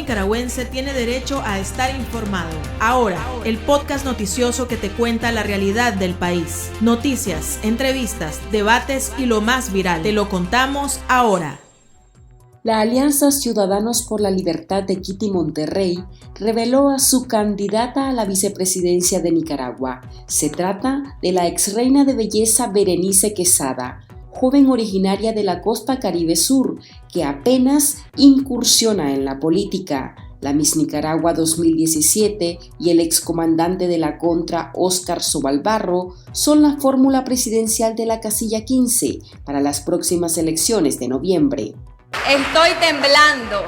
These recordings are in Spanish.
nicaragüense tiene derecho a estar informado. Ahora, el podcast noticioso que te cuenta la realidad del país. Noticias, entrevistas, debates y lo más viral. Te lo contamos ahora. La Alianza Ciudadanos por la Libertad de Kitty Monterrey reveló a su candidata a la vicepresidencia de Nicaragua. Se trata de la exreina de belleza Berenice Quesada, joven originaria de la costa Caribe Sur, que apenas incursiona en la política. La Miss Nicaragua 2017 y el excomandante de la Contra, Óscar Sobalbarro, son la fórmula presidencial de la casilla 15 para las próximas elecciones de noviembre. Estoy temblando.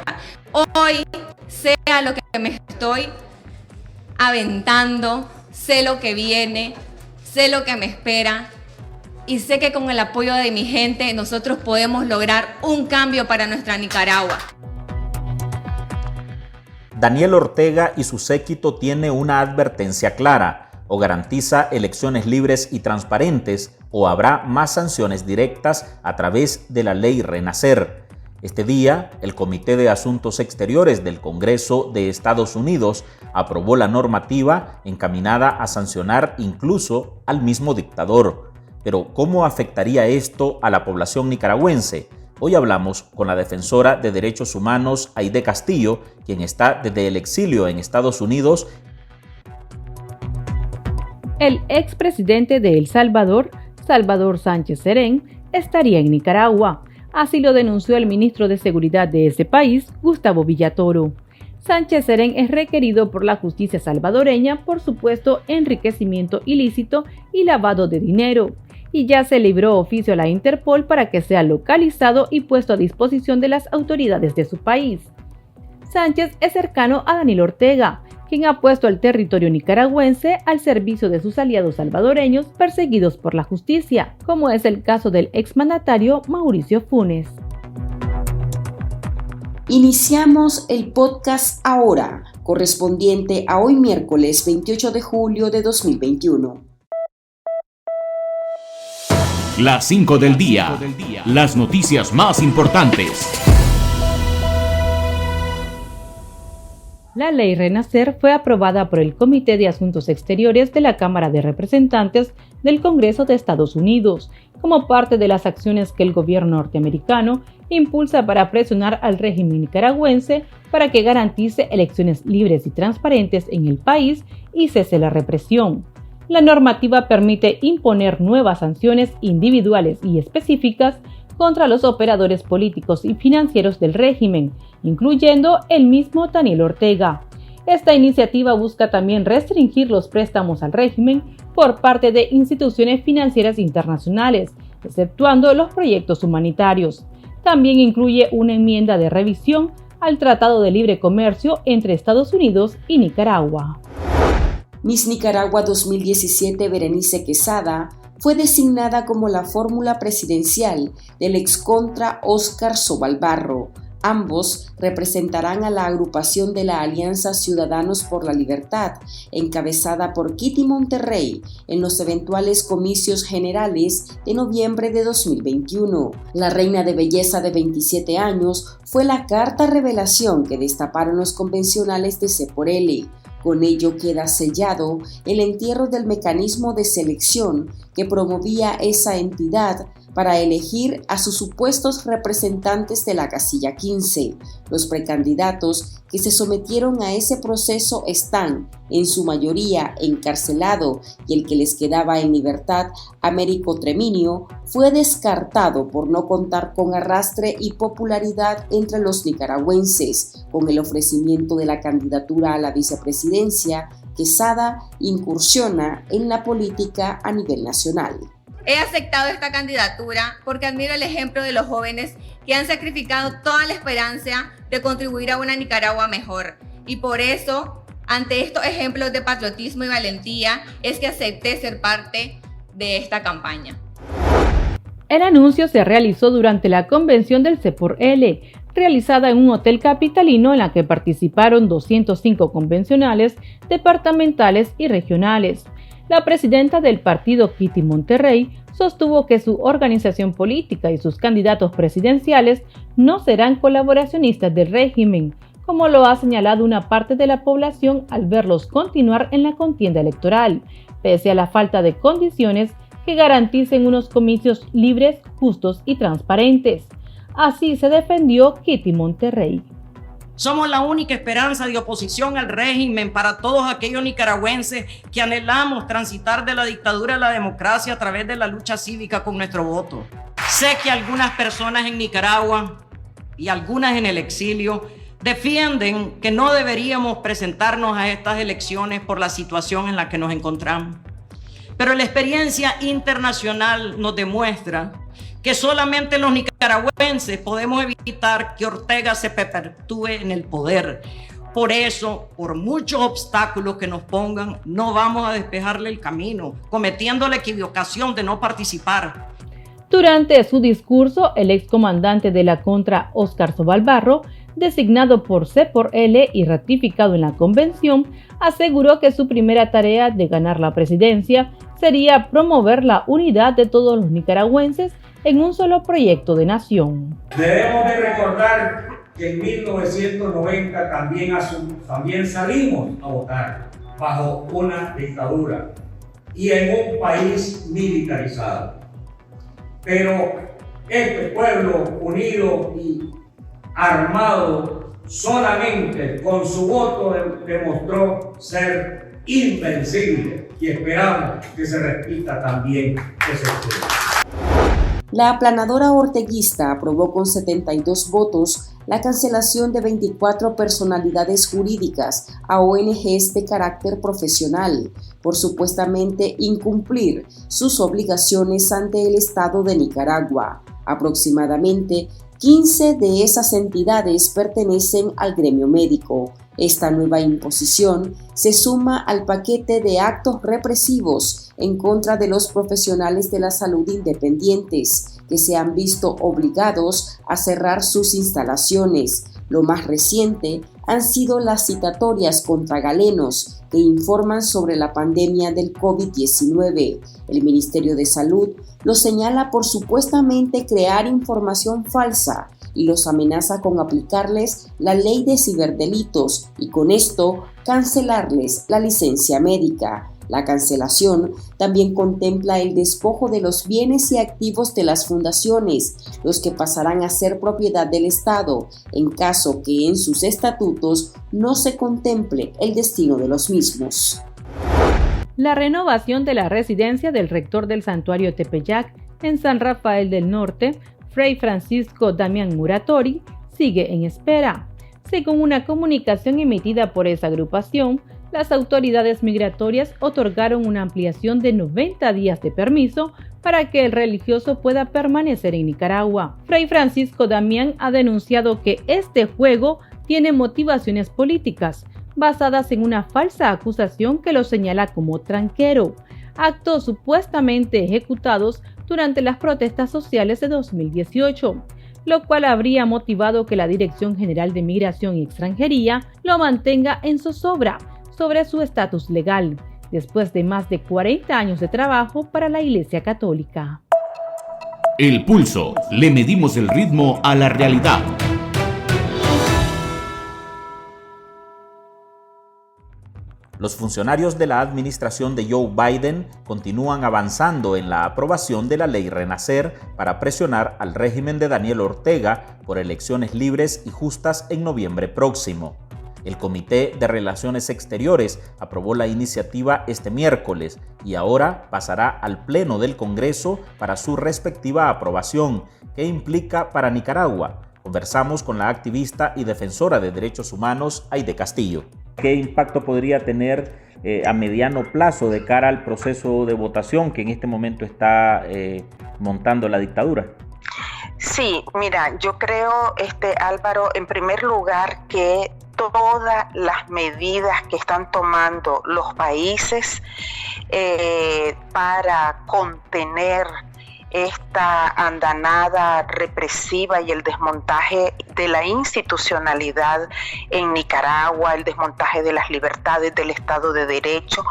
Hoy sé a lo que me estoy aventando, sé lo que viene, sé lo que me espera y sé que con el apoyo de mi gente nosotros podemos lograr un cambio para nuestra Nicaragua. Daniel Ortega y su séquito tiene una advertencia clara: o garantiza elecciones libres y transparentes o habrá más sanciones directas a través de la ley Renacer. Este día, el Comité de Asuntos Exteriores del Congreso de Estados Unidos aprobó la normativa encaminada a sancionar incluso al mismo dictador. Pero, ¿cómo afectaría esto a la población nicaragüense? Hoy hablamos con la defensora de derechos humanos Aide Castillo, quien está desde el exilio en Estados Unidos. El expresidente de El Salvador, Salvador Sánchez Serén, estaría en Nicaragua. Así lo denunció el ministro de Seguridad de ese país, Gustavo Villatoro. Sánchez Serén es requerido por la justicia salvadoreña por supuesto enriquecimiento ilícito y lavado de dinero, y ya se libró oficio a la Interpol para que sea localizado y puesto a disposición de las autoridades de su país. Sánchez es cercano a Daniel Ortega, quien ha puesto al territorio nicaragüense al servicio de sus aliados salvadoreños perseguidos por la justicia, como es el caso del exmandatario Mauricio Funes. Iniciamos el podcast ahora, correspondiente a hoy miércoles 28 de julio de 2021. Las 5 del día. Las noticias más importantes. La ley Renacer fue aprobada por el Comité de Asuntos Exteriores de la Cámara de Representantes del Congreso de Estados Unidos, como parte de las acciones que el gobierno norteamericano impulsa para presionar al régimen nicaragüense para que garantice elecciones libres y transparentes en el país y cese la represión. La normativa permite imponer nuevas sanciones individuales y específicas contra los operadores políticos y financieros del régimen, incluyendo el mismo Daniel Ortega. Esta iniciativa busca también restringir los préstamos al régimen por parte de instituciones financieras internacionales, exceptuando los proyectos humanitarios. También incluye una enmienda de revisión al Tratado de Libre Comercio entre Estados Unidos y Nicaragua. Miss Nicaragua 2017 Berenice Quesada fue designada como la fórmula presidencial del excontra Óscar Sobalbarro. Ambos representarán a la agrupación de la Alianza Ciudadanos por la Libertad, encabezada por Kitty Monterrey, en los eventuales comicios generales de noviembre de 2021. La reina de belleza de 27 años fue la carta revelación que destaparon los convencionales de C por L. Con ello queda sellado el entierro del mecanismo de selección que promovía esa entidad para elegir a sus supuestos representantes de la casilla 15. Los precandidatos que se sometieron a ese proceso están, en su mayoría, encarcelados y el que les quedaba en libertad, Américo Treminio, fue descartado por no contar con arrastre y popularidad entre los nicaragüenses. Con el ofrecimiento de la candidatura a la vicepresidencia, Quesada incursiona en la política a nivel nacional. He aceptado esta candidatura porque admiro el ejemplo de los jóvenes que han sacrificado toda la esperanza de contribuir a una Nicaragua mejor. Y por eso, ante estos ejemplos de patriotismo y valentía, es que acepté ser parte de esta campaña. El anuncio se realizó durante la convención del C por L, realizada en un hotel capitalino en la que participaron 205 convencionales departamentales y regionales. La presidenta del partido, Kitty Monterrey, sostuvo que su organización política y sus candidatos presidenciales no serán colaboracionistas del régimen, como lo ha señalado una parte de la población al verlos continuar en la contienda electoral, pese a la falta de condiciones que garanticen unos comicios libres, justos y transparentes. Así se defendió Kitty Monterrey. Somos la única esperanza de oposición al régimen para todos aquellos nicaragüenses que anhelamos transitar de la dictadura a la democracia a través de la lucha cívica con nuestro voto. Sé que algunas personas en Nicaragua y algunas en el exilio defienden que no deberíamos presentarnos a estas elecciones por la situación en la que nos encontramos. Pero la experiencia internacional nos demuestra que solamente los nicaragüenses podemos evitar que Ortega se perpetúe en el poder. Por eso, por muchos obstáculos que nos pongan, no vamos a despejarle el camino, cometiendo la equivocación de no participar. Durante su discurso, el excomandante de la Contra, Óscar Sobalbarro, designado por C por L y ratificado en la convención, aseguró que su primera tarea de ganar la presidencia sería promover la unidad de todos los nicaragüenses en un solo proyecto de nación. Debemos de recordar que en 1990 también salimos a votar bajo una dictadura y en un país militarizado. Pero este pueblo unido y armado solamente con su voto demostró ser invencible y esperamos que se repita también ese pueblo. La aplanadora orteguista aprobó con 72 votos la cancelación de 24 personalidades jurídicas a ONGs de carácter profesional por supuestamente incumplir sus obligaciones ante el Estado de Nicaragua. Aproximadamente 15 de esas entidades pertenecen al gremio médico. Esta nueva imposición se suma al paquete de actos represivos en contra de los profesionales de la salud independientes que se han visto obligados a cerrar sus instalaciones. Lo más reciente han sido las citatorias contra galenos que informan sobre la pandemia del COVID-19. El Ministerio de Salud los señala por supuestamente crear información falsa y los amenaza con aplicarles la ley de ciberdelitos y con esto cancelarles la licencia médica. La cancelación también contempla el despojo de los bienes y activos de las fundaciones, los que pasarán a ser propiedad del Estado, en caso que en sus estatutos no se contemple el destino de los mismos. La renovación de la residencia del rector del santuario Tepeyac en San Rafael del Norte, Fray Francisco Damián Muratori, sigue en espera. Según una comunicación emitida por esa agrupación, las autoridades migratorias otorgaron una ampliación de 90 días de permiso para que el religioso pueda permanecer en Nicaragua. Fray Francisco Damián ha denunciado que este juego tiene motivaciones políticas, basadas en una falsa acusación que lo señala como tranquero, actos supuestamente ejecutados durante las protestas sociales de 2018, lo cual habría motivado que la Dirección General de Migración y Extranjería lo mantenga en zozobra sobre su estatus legal, después de más de 40 años de trabajo para la Iglesia Católica. El Pulso. Le medimos el ritmo a la realidad. Los funcionarios de la administración de Joe Biden continúan avanzando en la aprobación de la ley Renacer para presionar al régimen de Daniel Ortega por elecciones libres y justas en noviembre próximo. El Comité de Relaciones Exteriores aprobó la iniciativa este miércoles y ahora pasará al Pleno del Congreso para su respectiva aprobación, que implica para Nicaragua. Conversamos con la activista y defensora de derechos humanos, Aide Castillo. ¿Qué impacto podría tener a mediano plazo de cara al proceso de votación que en este momento está montando la dictadura? Sí, mira, yo creo, Álvaro, en primer lugar que todas las medidas que están tomando los países para contener esta andanada represiva y el desmontaje de la institucionalidad en Nicaragua, el desmontaje de las libertades del Estado de Derecho,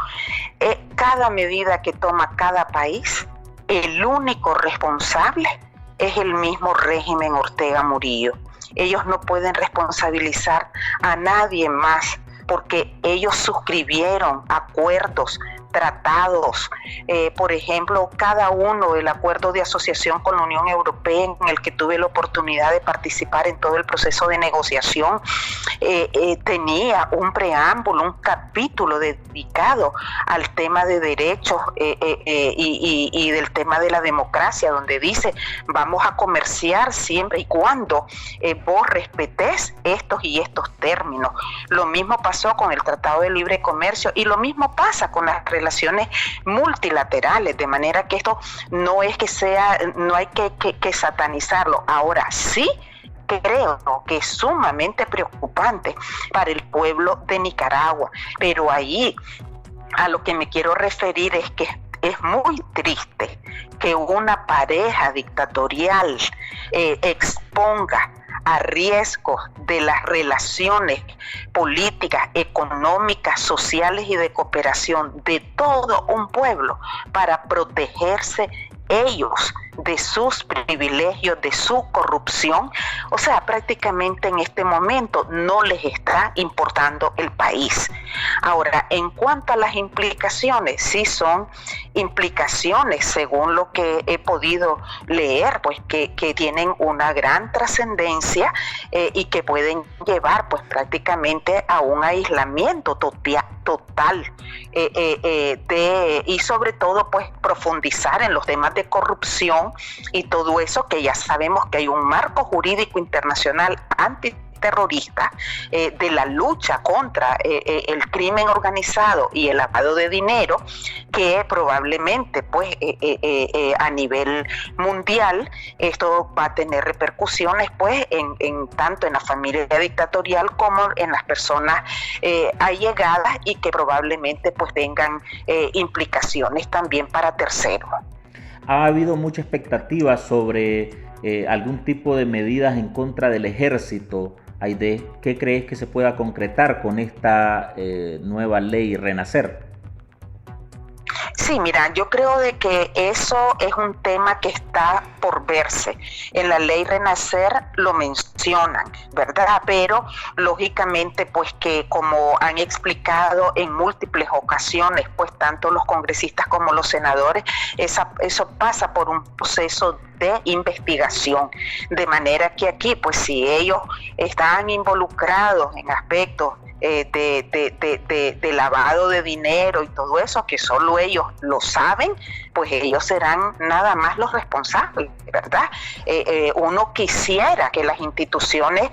cada medida que toma cada país, el único responsable es el mismo régimen Ortega Murillo. ellos no pueden responsabilizar a nadie más, porque ellos suscribieron acuerdos, tratados, por ejemplo, cada uno, el acuerdo de asociación con la Unión Europea, en el que tuve la oportunidad de participar en todo el proceso de negociación, tenía un preámbulo, un capítulo dedicado al tema de derechos y del tema de la democracia, donde dice, vamos a comerciar siempre y cuando vos respetés estos y estos términos. Lo mismo pasó con el Tratado de Libre Comercio y lo mismo pasa con las relaciones multilaterales, de manera que esto no es que sea, no hay que satanizarlo. Ahora sí, creo que es sumamente preocupante para el pueblo de Nicaragua, pero ahí a lo que me quiero referir es que es muy triste que una pareja dictatorial exponga a riesgo de las relaciones políticas, económicas, sociales y de cooperación de todo un pueblo para protegerse ellos de sus privilegios, de su corrupción. O sea, prácticamente en este momento no les está importando el país. Ahora, en cuanto a las implicaciones, sí son implicaciones, según lo que he podido leer, pues que tienen una gran trascendencia y que pueden llevar pues prácticamente a un aislamiento total y sobre todo pues profundizar en los temas de corrupción y todo eso, que ya sabemos que hay un marco jurídico internacional antiterrorista de la lucha contra el crimen organizado y el lavado de dinero, que probablemente pues a nivel mundial esto va a tener repercusiones pues en tanto en la familia dictatorial como en las personas allegadas, y que probablemente pues tengan implicaciones también para terceros. Ha habido mucha expectativa sobre algún tipo de medidas en contra del ejército. Aide, ¿qué crees que se pueda concretar con esta nueva ley Renacer? Sí, mira, yo creo de que eso es un tema que está por verse. En la ley Renacer lo mencionan, ¿verdad? Pero lógicamente, pues que como han explicado en múltiples ocasiones, pues tanto los congresistas como los senadores, eso pasa por un proceso de investigación, de manera que aquí, pues si ellos están involucrados en aspectos de lavado de dinero y todo eso, que solo ellos lo saben, pues ellos serán nada más los responsables, ¿verdad? Uno quisiera que las instituciones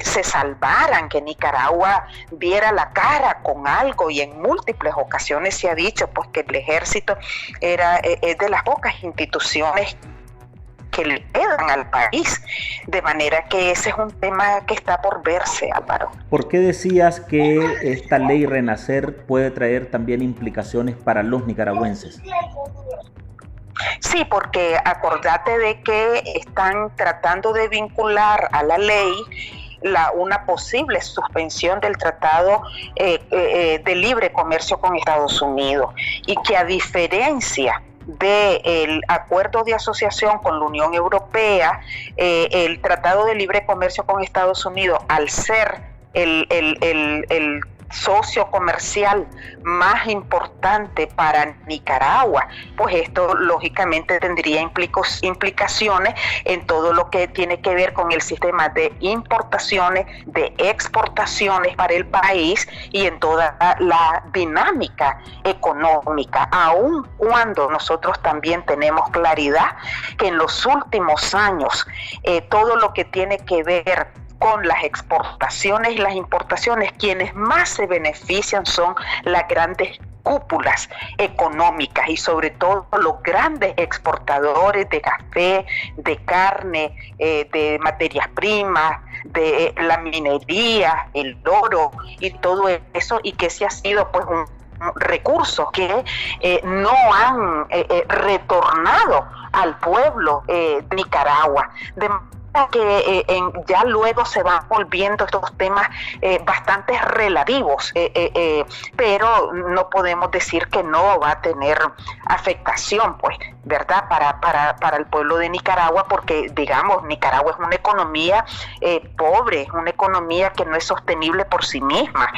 se salvaran, que Nicaragua diera la cara con algo, y en múltiples ocasiones se ha dicho pues que el ejército es de las pocas instituciones que le quedan al país, de manera que ese es un tema que está por verse, Álvaro. ¿Por qué decías que esta ley Renacer puede traer también implicaciones para los nicaragüenses? Sí, porque acordate de que están tratando de vincular a la ley una posible suspensión del Tratado de Libre Comercio con Estados Unidos, y que a diferencia del acuerdo de asociación con la Unión Europea, el Tratado de Libre Comercio con Estados Unidos, al ser el socio comercial más importante para Nicaragua, pues esto lógicamente tendría implicaciones en todo lo que tiene que ver con el sistema de importaciones, de exportaciones para el país y en toda la dinámica económica, aun cuando nosotros también tenemos claridad que en los últimos años todo lo que tiene que ver con las exportaciones y las importaciones, quienes más se benefician son las grandes cúpulas económicas y sobre todo los grandes exportadores de café, de carne, de materias primas, de la minería, el oro y todo eso, y que ese ha sido pues un recursos que no han retornado al pueblo de Nicaragua. Que ya luego se van volviendo estos temas bastante relativos, pero no podemos decir que no va a tener afectación, pues, ¿verdad? Para el pueblo de Nicaragua, porque, digamos, Nicaragua es una economía pobre, es una economía que no es sostenible por sí misma,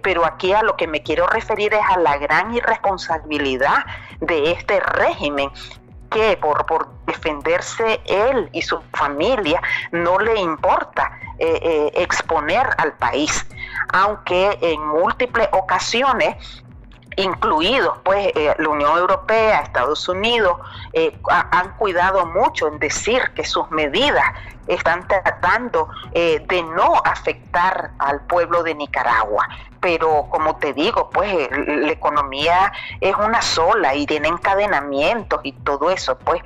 pero aquí a lo que me quiero referir es a la gran irresponsabilidad de este régimen, que por defenderse él y su familia no le importa exponer al país, aunque en múltiples ocasiones, incluidos pues la Unión Europea, Estados Unidos, han cuidado mucho en decir que sus medidas están tratando de no afectar al pueblo de Nicaragua. Pero como te digo, pues la economía es una sola y tiene encadenamientos y todo eso. Pues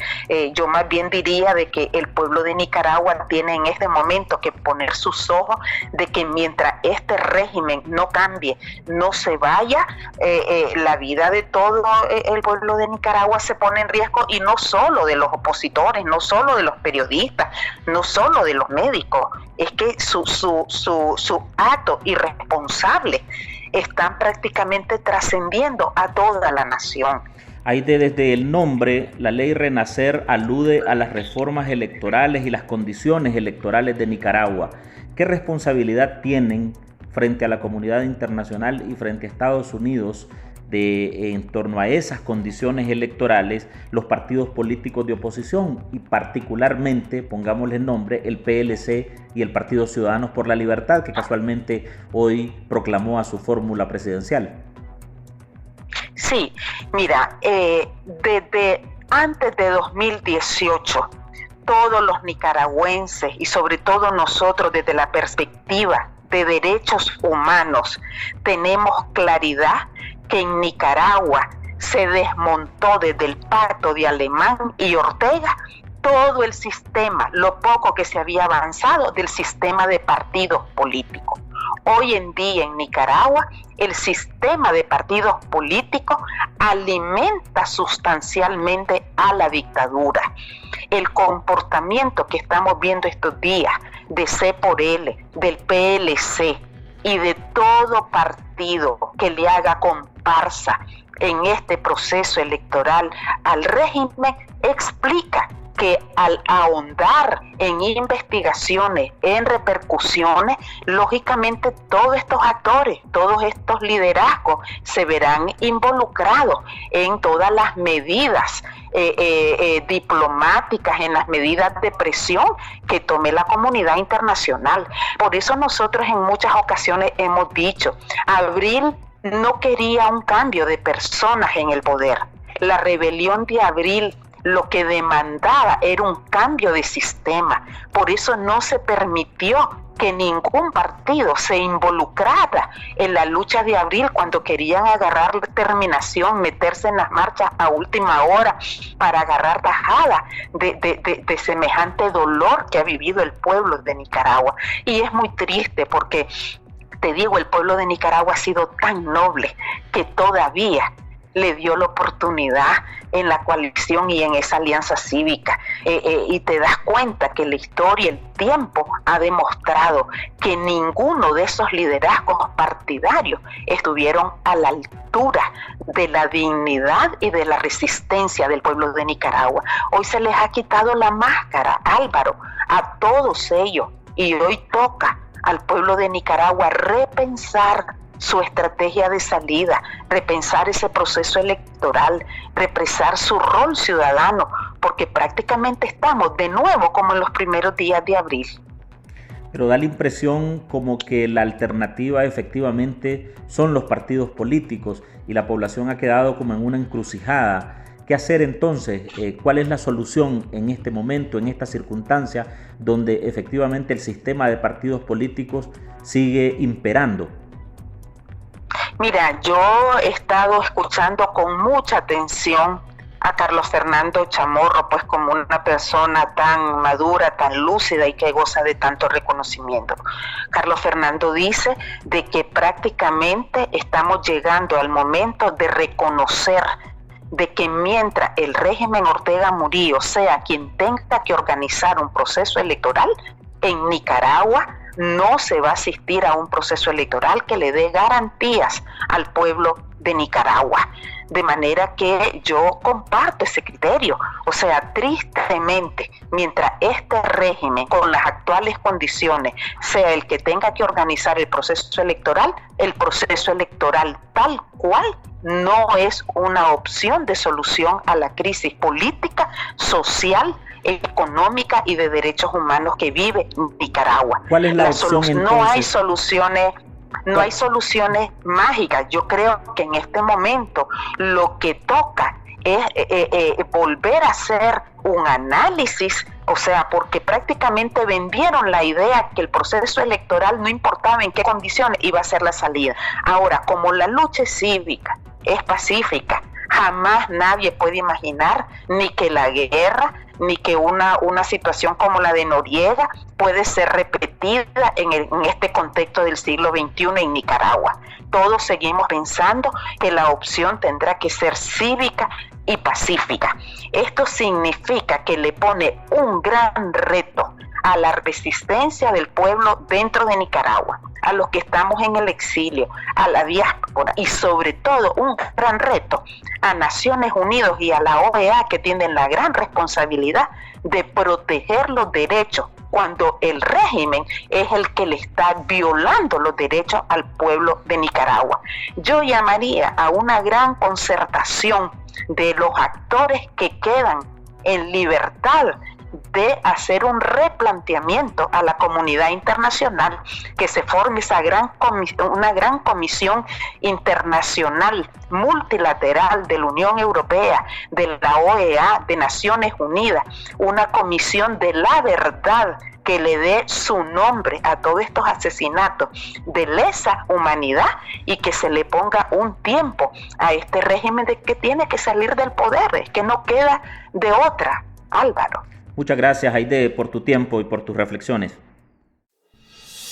yo más bien diría de que el pueblo de Nicaragua tiene en este momento que poner sus ojos de que mientras este régimen no cambie, no se vaya, la vida de todo el pueblo de Nicaragua se pone en riesgo, y no solo de los opositores, no solo de los periodistas, no solo de los médicos. Es que su acto irresponsable están prácticamente trascendiendo a toda la nación. Aide, desde el nombre, la ley Renacer alude a las reformas electorales y las condiciones electorales de Nicaragua. ¿Qué responsabilidad tienen frente a la comunidad internacional y frente a Estados Unidos en torno a esas condiciones electorales los partidos políticos de oposición, y particularmente, pongámosle nombre, el PLC y el Partido Ciudadanos por la Libertad, que casualmente hoy proclamó a su fórmula presidencial? Sí, mira, desde antes de 2018, todos los nicaragüenses y sobre todo nosotros, desde la perspectiva de derechos humanos, tenemos claridad que en Nicaragua se desmontó desde el pacto de Alemán y Ortega todo el sistema, lo poco que se había avanzado del sistema de partidos políticos. Hoy en día en Nicaragua el sistema de partidos políticos alimenta sustancialmente a la dictadura. El comportamiento que estamos viendo estos días de C por L, del PLC y de todo partido que le haga comparsa en este proceso electoral al régimen explica que al ahondar en investigaciones, en repercusiones, lógicamente todos estos actores, todos estos liderazgos se verán involucrados en todas las medidas diplomáticas, en las medidas de presión que tome la comunidad internacional. Por eso nosotros en muchas ocasiones hemos dicho, Abril no quería un cambio de personas en el poder. La rebelión de Abril lo que demandaba era un cambio de sistema. Por eso no se permitió que ningún partido se involucrara en la lucha de Abril cuando querían agarrar terminación, meterse en las marchas a última hora para agarrar tajada de semejante dolor que ha vivido el pueblo de Nicaragua. Y es muy triste porque, te digo, el pueblo de Nicaragua ha sido tan noble que todavía le dio la oportunidad en la coalición y en esa alianza cívica, y te das cuenta que la historia, el tiempo ha demostrado que ninguno de esos liderazgos partidarios estuvieron a la altura de la dignidad y de la resistencia del pueblo de Nicaragua. Hoy se les ha quitado la máscara, Álvaro, a todos ellos, y hoy toca al pueblo de Nicaragua repensar su estrategia de salida, repensar ese proceso electoral, repensar su rol ciudadano, porque prácticamente estamos de nuevo como en los primeros días de abril. Pero da la impresión como que la alternativa efectivamente son los partidos políticos y la población ha quedado como en una encrucijada. ¿Qué hacer entonces? ¿Cuál es la solución en este momento, en esta circunstancia, donde efectivamente el sistema de partidos políticos sigue imperando? Mira, yo he estado escuchando con mucha atención a Carlos Fernando Chamorro, pues como una persona tan madura, tan lúcida y que goza de tanto reconocimiento. Carlos Fernando dice de que prácticamente estamos llegando al momento de reconocer de que mientras el régimen Ortega Murillo sea quien tenga que organizar un proceso electoral, en Nicaragua no se va a asistir a un proceso electoral que le dé garantías al pueblo de Nicaragua. De manera que yo comparto ese criterio. O sea, tristemente, mientras este régimen con las actuales condiciones sea el que tenga que organizar el proceso electoral tal cual no es una opción de solución a la crisis política, social, económica y de derechos humanos que vive Nicaragua. ¿Cuál es la opción entonces? No hay soluciones mágicas. Yo creo que en este momento lo que toca es volver a hacer un análisis, o sea, porque prácticamente vendieron la idea que el proceso electoral, no importaba en qué condiciones, iba a ser la salida. Ahora, como la lucha es cívica, es pacífica, jamás nadie puede imaginar ni que la guerra, ni que una situación como la de Noriega puede ser repetida en este contexto del siglo XXI en Nicaragua. Todos seguimos pensando que la opción tendrá que ser cívica y pacífica. Esto significa que le pone un gran reto a la resistencia del pueblo dentro de Nicaragua, a los que estamos en el exilio, a la diáspora y sobre todo un gran reto a Naciones Unidas y a la OEA, que tienen la gran responsabilidad de proteger los derechos cuando el régimen es el que le está violando los derechos al pueblo de Nicaragua. Yo llamaría a una gran concertación de los actores que quedan en libertad de hacer un replanteamiento a la comunidad internacional, que se forme una gran comisión internacional multilateral de la Unión Europea, de la OEA, de Naciones Unidas, una comisión de la verdad que le dé su nombre a todos estos asesinatos de lesa humanidad y que se le ponga un tiempo a este régimen de que tiene que salir del poder, es que no queda de otra, Álvaro. Muchas gracias, Aide, por tu tiempo y por tus reflexiones.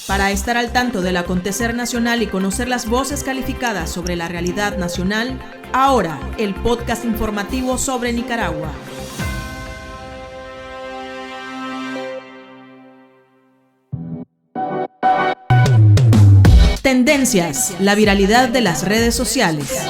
Para estar al tanto del acontecer nacional y conocer las voces calificadas sobre la realidad nacional, ahora el podcast informativo sobre Nicaragua. Tendencias, la viralidad de las redes sociales.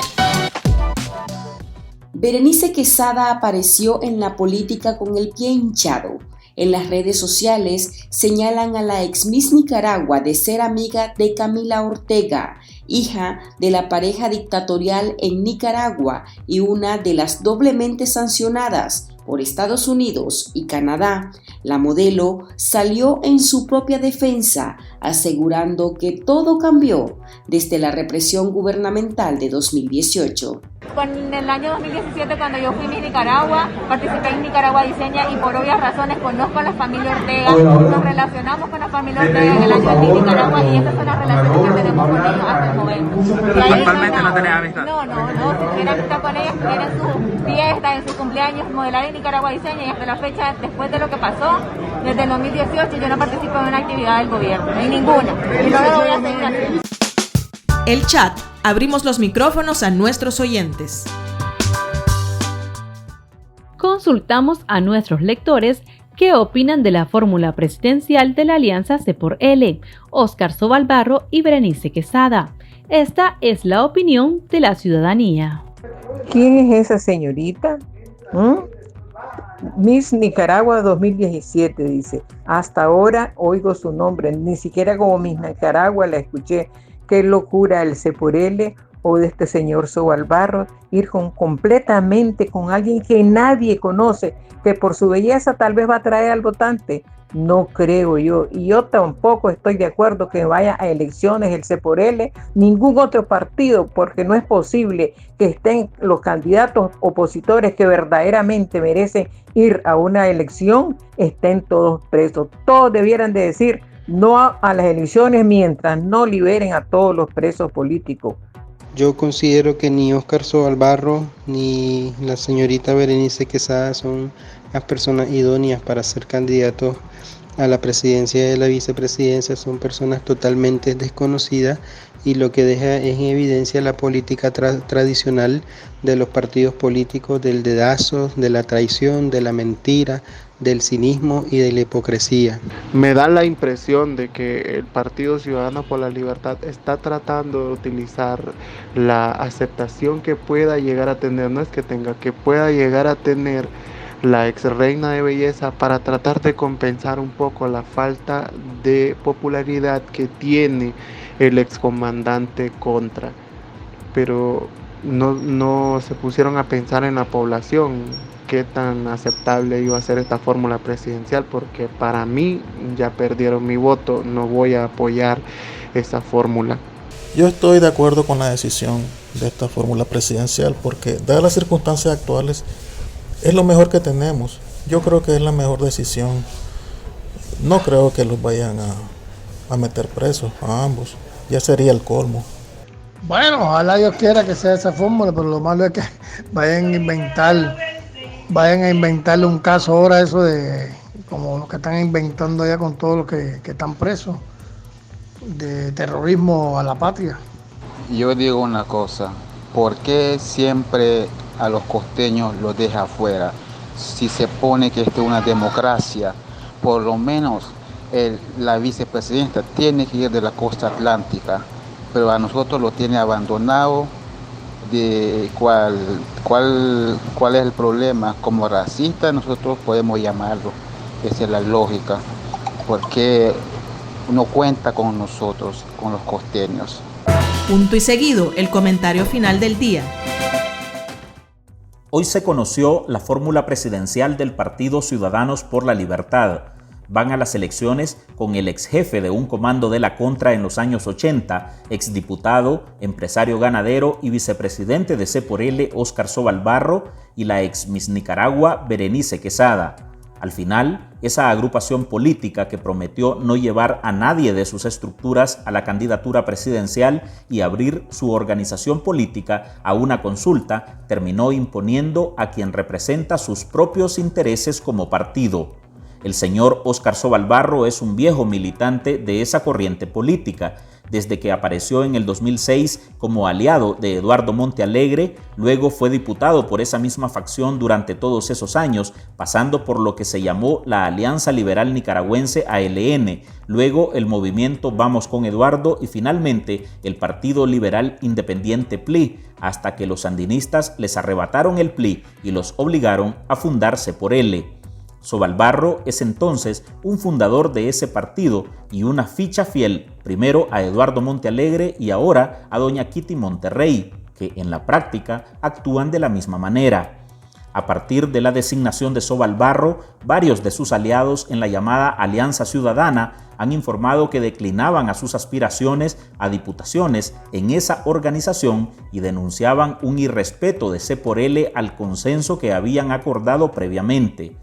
Berenice Quesada apareció en la política con el pie hinchado. En las redes sociales señalan a la ex Miss Nicaragua de ser amiga de Camila Ortega, hija de la pareja dictatorial en Nicaragua y una de las doblemente sancionadas por Estados Unidos y Canadá. La modelo salió en su propia defensa, asegurando que todo cambió desde la represión gubernamental de 2018. En el año 2017, cuando yo fui a Nicaragua, participé en Nicaragua Diseña y por obvias razones conozco a la familia Ortega, nos relacionamos con la familia Ortega en el año de Nicaragua y estas son las relaciones que tenemos con ellos hasta el momento. ¿Actualmente no tenés amistad? No, tuviera amistad con ellos, tuviera en sus fiestas, en sus cumpleaños, modelar en Nicaragua Diseña y hasta la fecha, después de lo que pasó, desde el 2018 yo no participo en una actividad del gobierno, en ninguna, y no lo voy a seguir haciendo. El chat. Abrimos los micrófonos a nuestros oyentes. Consultamos a nuestros lectores qué opinan de la fórmula presidencial de la alianza C por L, Óscar Sobalbarro y Berenice Quesada. Esta es la opinión de la ciudadanía. ¿Quién es esa señorita? Miss Nicaragua 2017 dice. Hasta ahora oigo su nombre, ni siquiera como Miss Nicaragua la escuché. Qué locura el C por L o de este señor Sobalbarro, ir completamente con alguien que nadie conoce, que por su belleza tal vez va a atraer al votante. No creo yo, y yo tampoco estoy de acuerdo que vaya a elecciones el C por L, ningún otro partido, porque no es posible que estén los candidatos opositores que verdaderamente merecen ir a una elección, estén todos presos. Todos debieran de decir no a las elecciones mientras no liberen a todos los presos políticos. Yo considero que ni Óscar Sobalbarro ni la señorita Berenice Quesada son las personas idóneas para ser candidatos a la presidencia y a la vicepresidencia son personas totalmente desconocidas, y lo que deja en evidencia la política tradicional de los partidos políticos, del dedazo, de la traición, de la mentira, del cinismo y de la hipocresía. Me da la impresión de que el Partido Ciudadanos por la Libertad está tratando de utilizar la aceptación que pueda llegar a tener, no es que tenga, que pueda llegar a tener la ex reina de belleza para tratar de compensar un poco la falta de popularidad que tiene el excomandante Contra. Pero no se pusieron a pensar en la población qué tan aceptable iba a ser esta fórmula presidencial, porque para mí ya perdieron mi voto, no voy a apoyar esa fórmula. Yo estoy de acuerdo con la decisión de esta fórmula presidencial porque, dadas las circunstancias actuales, es lo mejor que tenemos. Yo creo que es la mejor decisión. No creo que los vayan a meter presos a ambos. Ya sería el colmo. Bueno, ojalá Dios quiera que sea esa fórmula, pero lo malo es que vayan a inventarle un caso ahora, eso de como lo que están inventando ya con todos los que están presos, de terrorismo a la patria. Yo digo una cosa, ¿por qué siempre a los costeños los deja afuera? Si se pone que esto es una democracia, por lo menos la vicepresidenta tiene que ir de la costa atlántica, pero a nosotros lo tiene abandonado. De cuál es el problema, como racista nosotros podemos llamarlo, esa es la lógica, porque no cuenta con nosotros, con los costeños. Punto y seguido, el comentario final del día. Hoy se conoció la fórmula presidencial del Partido Ciudadanos por la Libertad. Van a las elecciones con el ex jefe de un comando de la Contra en los años 80, exdiputado, empresario ganadero y vicepresidente de C por L, Óscar Sobalbarro, y la ex Miss Nicaragua, Berenice Quesada. Al final, esa agrupación política que prometió no llevar a nadie de sus estructuras a la candidatura presidencial y abrir su organización política a una consulta, terminó imponiendo a quien representa sus propios intereses como partido. El señor Óscar Sobalbarro es un viejo militante de esa corriente política. Desde que apareció en el 2006 como aliado de Eduardo Montealegre, luego fue diputado por esa misma facción durante todos esos años, pasando por lo que se llamó la Alianza Liberal Nicaragüense ALN, luego el movimiento Vamos con Eduardo y finalmente el Partido Liberal Independiente PLI, hasta que los sandinistas les arrebataron el PLI y los obligaron a fundar C por L. Sobalbarro es entonces un fundador de ese partido y una ficha fiel, primero a Eduardo Montealegre y ahora a doña Kitty Monterrey, que en la práctica actúan de la misma manera. A partir de la designación de Sobalbarro, varios de sus aliados en la llamada Alianza Ciudadana han informado que declinaban a sus aspiraciones a diputaciones en esa organización y denunciaban un irrespeto de C por L al consenso que habían acordado previamente.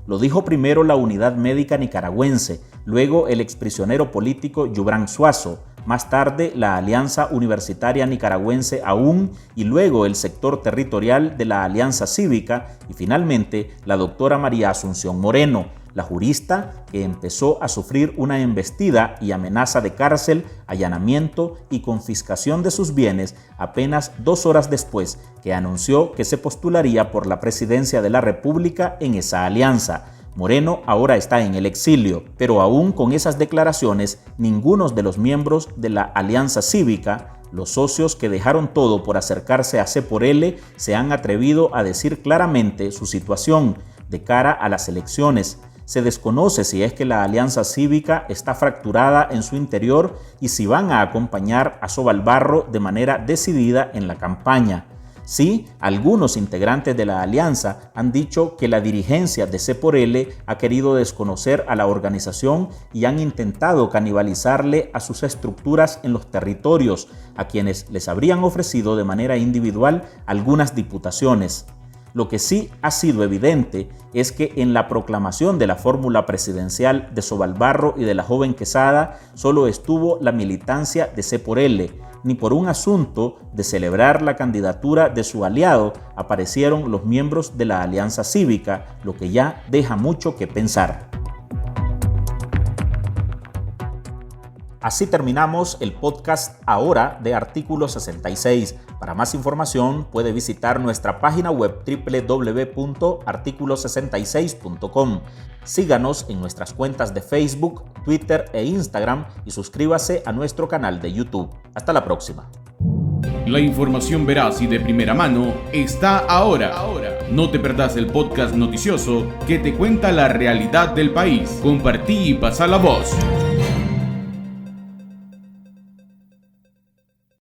Lo dijo primero la Unidad Médica Nicaragüense, luego el exprisionero político Yubran Suazo, más tarde la Alianza Universitaria Nicaragüense AUN y luego el sector territorial de la Alianza Cívica y finalmente la doctora María Asunción Moreno, la jurista que empezó a sufrir una embestida y amenaza de cárcel, allanamiento y confiscación de sus bienes apenas 2 horas después que anunció que se postularía por la presidencia de la República en esa alianza. Moreno ahora está en el exilio, pero aún con esas declaraciones, ninguno de los miembros de la Alianza Cívica, los socios que dejaron todo por acercarse a C por L, se han atrevido a decir claramente su situación de cara a las elecciones. Se desconoce si es que la Alianza Cívica está fracturada en su interior y si van a acompañar a Sobalbarro de manera decidida en la campaña. Sí, algunos integrantes de la alianza han dicho que la dirigencia de C por L ha querido desconocer a la organización y han intentado canibalizarle a sus estructuras en los territorios, a quienes les habrían ofrecido de manera individual algunas diputaciones. Lo que sí ha sido evidente es que en la proclamación de la fórmula presidencial de Sobalbarro y de la joven Quesada solo estuvo la militancia de C por L. Ni por un asunto de celebrar la candidatura de su aliado aparecieron los miembros de la Alianza Cívica, lo que ya deja mucho que pensar. Así terminamos el podcast ahora de Artículo 66. Para más información puede visitar nuestra página web www.articulo66.com. Síganos en nuestras cuentas de Facebook, Twitter e Instagram y suscríbase a nuestro canal de YouTube. Hasta la próxima. La información veraz y de primera mano está ahora. No te perdás el podcast noticioso que te cuenta la realidad del país. Compartí y pasa la voz.